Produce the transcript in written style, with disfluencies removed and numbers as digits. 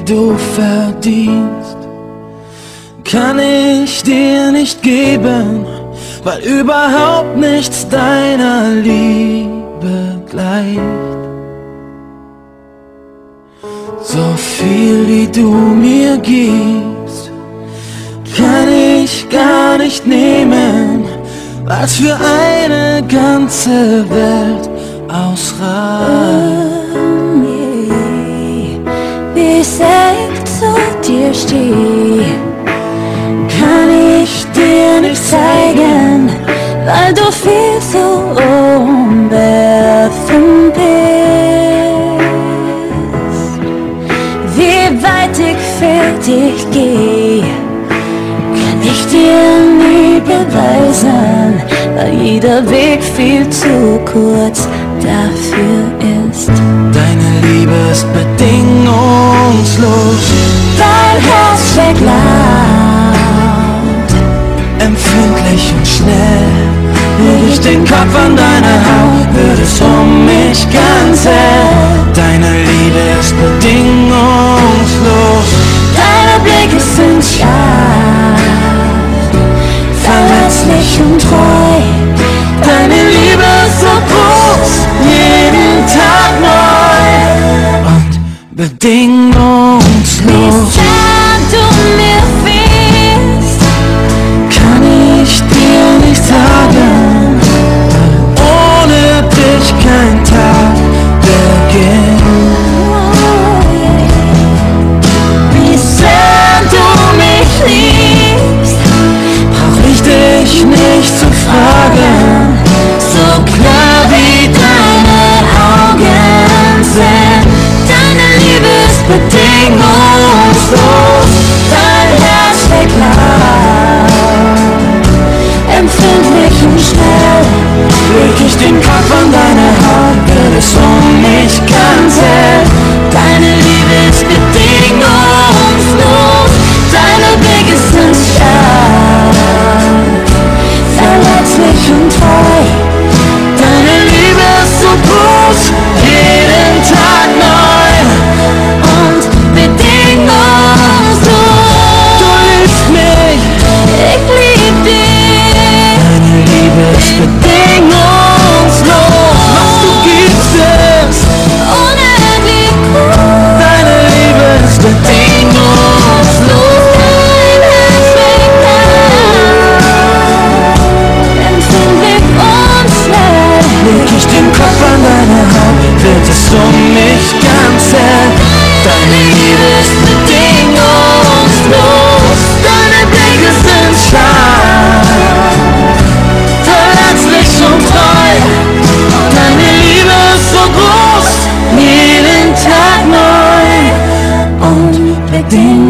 wie du verdienst, kann ich dir nicht geben, weil überhaupt nichts deiner Liebe gleicht. So viel wie du mir gibst, kann ich gar nicht nehmen, was für eine ganze Welt ausreicht. Wie ich selbst zu dir stehe, kann ich dir nicht zeigen, weil du viel zu umwerfend bist. Wie weit ich für dich gehe, kann ich dir nie beweisen, weil jeder Weg viel zu kurz dafür ist. Deine Liebe ist bedingungslos, Dein Herz schlägt laut, empfindlich und schnell. Leg ich den Kopf an deine Haut, wird es um mich ganz hell. Deine Liebe ist bedingungslos, deine Blicke sind scharf, verletzlich und treu. deine Liebe ist so groß, jeden Tag neu und bedingungslos. Wie sehr du mir fehlst, Kann ich dir nicht sagen, ohne dich kein Tag beginnt. wie sehr du mich liebst, Brauch ich dich nicht zu fragen, so klar wie deine Augen sind. Deine Liebe ist bedingungslos, dein Herz schlägt laut, empfindlich und schnell. leg ich den Kopf an deine Haut, wird es um mich ganz hell. Deine Liebe ist bedingungslos, deine Blicke sind stark, verletzlich und treu. Deine Liebe ist so groß, jeden Tag neu Und bedingungslos, du liebst mich. ich lieb dich. Deine Liebe ist bedingungslos, was du gibst ist Unendlich gut, deine Liebe ist bedingungslos. dein Herz schlägt laut, empfindlich und schnell. Leg ich den Kopf an deine Haut, wird es um mich ganz hell. Deine Liebe ist bedingungslos, deine Blicke sind scharf, verletzlich und treu. Deine Liebe ist so groß, jeden Tag neu und bedingungslos.